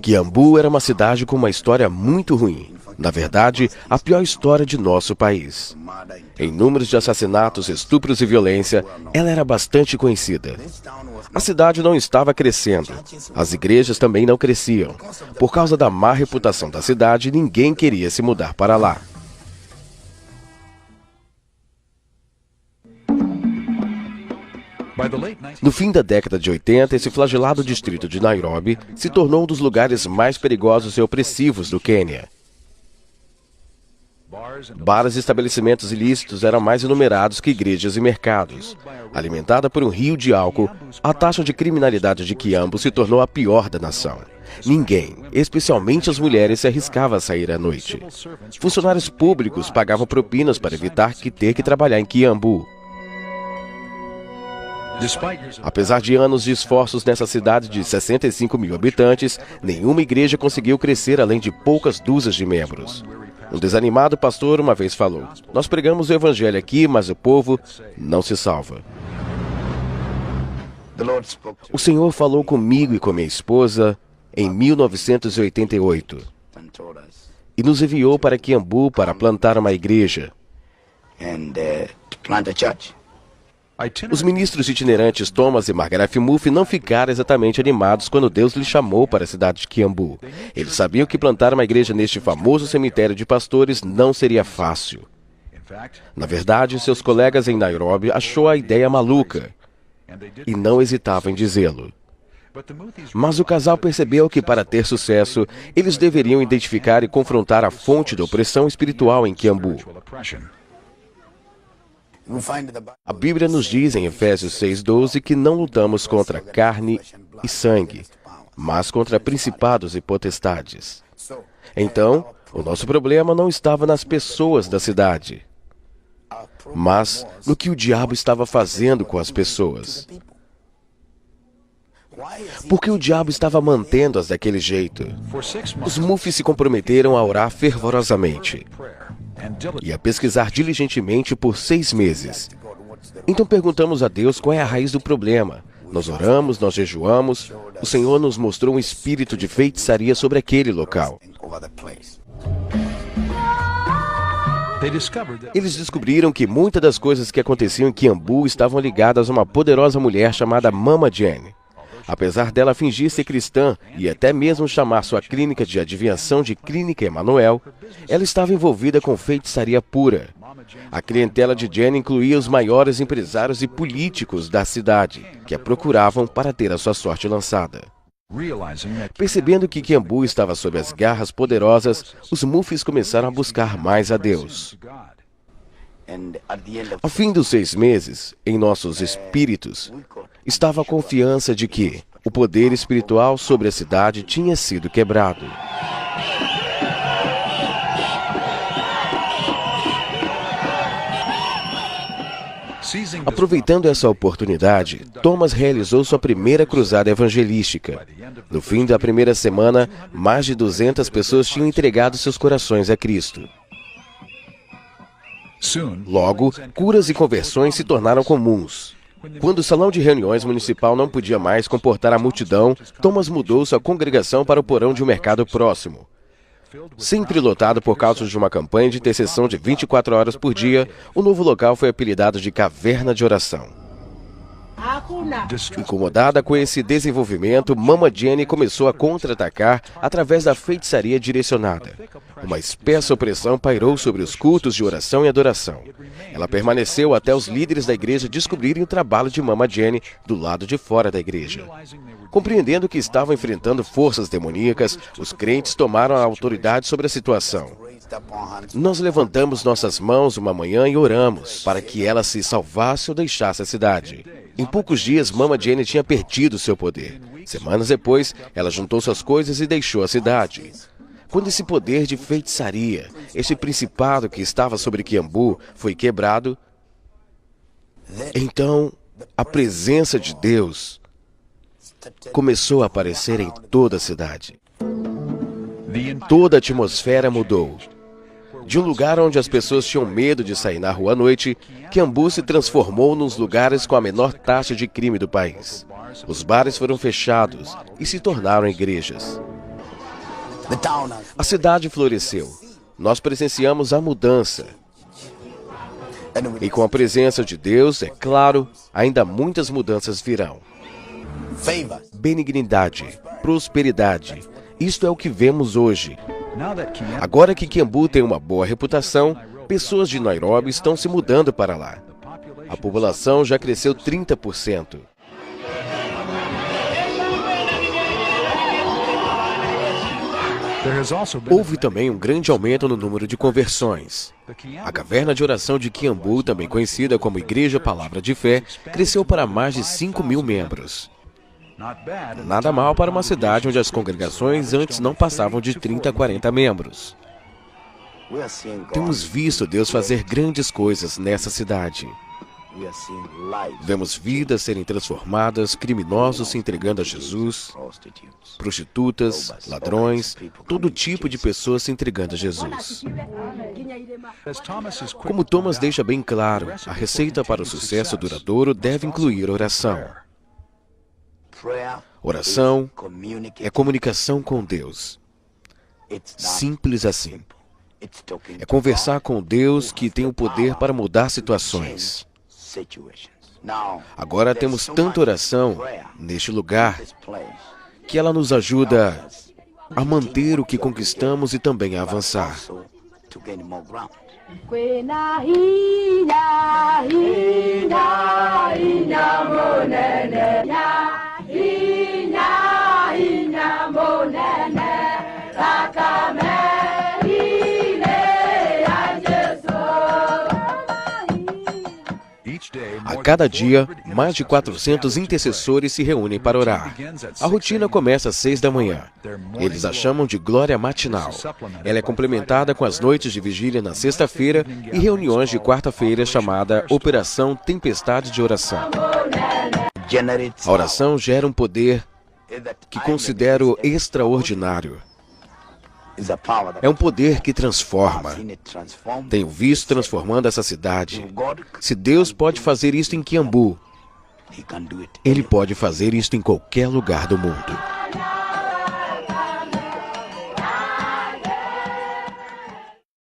Quiambu era uma cidade com uma história muito ruim. Na verdade, a pior história de nosso país. Em números de assassinatos, estupros e violência, ela era bastante conhecida. A cidade não estava crescendo. As igrejas também não cresciam. Por causa da má reputação da cidade, ninguém queria se mudar para lá. No fim da década de 80, esse flagelado distrito de Nairobi se tornou um dos lugares mais perigosos e opressivos do Quênia. Bares e estabelecimentos ilícitos eram mais enumerados que igrejas e mercados. Alimentada por um rio de álcool, a taxa de criminalidade de Quiambu se tornou a pior da nação. Ninguém, especialmente as mulheres, se arriscava a sair à noite. Funcionários públicos pagavam propinas para evitar ter que trabalhar em Quiambu. Apesar de anos de esforços nessa cidade de 65 mil habitantes, nenhuma igreja conseguiu crescer além de poucas dúzias de membros. Um desanimado pastor uma vez falou: "Nós pregamos o evangelho aqui, mas o povo não se salva." O Senhor falou comigo e com minha esposa em 1988 e nos enviou para Quiambu para plantar uma igreja. Os ministros itinerantes Thomas e Margaret Muff não ficaram exatamente animados quando Deus lhes chamou para a cidade de Quiambu. Eles sabiam que plantar uma igreja neste famoso cemitério de pastores não seria fácil. Na verdade, seus colegas em Nairobi achou a ideia maluca e não hesitavam em dizê-lo. Mas o casal percebeu que, para ter sucesso, eles deveriam identificar e confrontar a fonte da opressão espiritual em Quiambu. A Bíblia nos diz em Efésios 6:12 que não lutamos contra carne e sangue, mas contra principados e potestades. Então, o nosso problema não estava nas pessoas da cidade, mas no que o diabo estava fazendo com as pessoas. Porque o diabo estava mantendo-as daquele jeito. Os Muffs se comprometeram a orar fervorosamente e a pesquisar diligentemente por 6 meses. Então perguntamos a Deus qual é a raiz do problema. Nós oramos, nós jejuamos. O Senhor nos mostrou um espírito de feitiçaria sobre aquele local. Eles descobriram que muitas das coisas que aconteciam em Quiambu estavam ligadas a uma poderosa mulher chamada Mama Jane. Apesar dela fingir ser cristã e até mesmo chamar sua clínica de adivinhação de Clínica Emanuel, ela estava envolvida com feitiçaria pura. A clientela de Jane incluía os maiores empresários e políticos da cidade, que a procuravam para ter a sua sorte lançada. Percebendo que Quiambu estava sob as garras poderosas, os Muffs começaram a buscar mais a Deus. Ao fim dos 6 meses, em nossos espíritos, estava a confiança de que o poder espiritual sobre a cidade tinha sido quebrado. Aproveitando essa oportunidade, Thomas realizou sua primeira cruzada evangelística. No fim da primeira semana, mais de 200 pessoas tinham entregado seus corações a Cristo. Logo, curas e conversões se tornaram comuns. Quando o salão de reuniões municipal não podia mais comportar a multidão, Thomas mudou sua congregação para o porão de um mercado próximo. Sempre lotado por causa de uma campanha de intercessão de 24 horas por dia, o novo local foi apelidado de Caverna de Oração. Incomodada com esse desenvolvimento, Mama Jane começou a contra-atacar através da feitiçaria direcionada. Uma espessa opressão pairou sobre os cultos de oração e adoração. Ela permaneceu até os líderes da igreja descobrirem o trabalho de Mama Jane do lado de fora da igreja. Compreendendo que estavam enfrentando forças demoníacas, os crentes tomaram a autoridade sobre a situação. Nós levantamos nossas mãos uma manhã e oramos para que ela se salvasse ou deixasse a cidade. Em poucos dias, Mama Jane tinha perdido seu poder. Semanas depois, ela juntou suas coisas e deixou a cidade. Quando esse poder de feitiçaria, esse principado que estava sobre Quiambu, foi quebrado, então a presença de Deus começou a aparecer em toda a cidade. Toda a atmosfera mudou. De um lugar onde as pessoas tinham medo de sair na rua à noite, Kiambu se transformou nos lugares com a menor taxa de crime do país. Os bares foram fechados e se tornaram igrejas. A cidade floresceu. Nós presenciamos a mudança. E com a presença de Deus, é claro, ainda muitas mudanças virão. Benignidade, prosperidade. Isto é o que vemos hoje. Agora que Kiambu tem uma boa reputação, pessoas de Nairobi estão se mudando para lá. A população já cresceu 30%. Houve também um grande aumento no número de conversões. A caverna de oração de Kiambu, também conhecida como Igreja Palavra de Fé, cresceu para mais de 5.000 membros. Nada mal para uma cidade onde as congregações antes não passavam de 30 a 40 membros. Temos visto Deus fazer grandes coisas nessa cidade. Vemos vidas serem transformadas, criminosos se entregando a Jesus, prostitutas, ladrões, todo tipo de pessoas se entregando a Jesus. Como Thomas deixa bem claro, a receita para o sucesso duradouro deve incluir oração. Oração é comunicação com Deus. Simples assim. É conversar com Deus que tem o poder para mudar situações. Agora temos tanta oração neste lugar que ela nos ajuda a manter o que conquistamos e também a avançar. A cada dia, mais de 400 intercessores se reúnem para orar. A rotina começa às 6 da manhã. Eles a chamam de glória matinal. Ela é complementada com as noites de vigília na sexta-feira e reuniões de quarta-feira chamada Operação Tempestade de Oração. A oração gera um poder que considero extraordinário. É um poder que transforma. Tenho visto transformando essa cidade. Se Deus pode fazer isto em Kiambu, Ele pode fazer isto em qualquer lugar do mundo.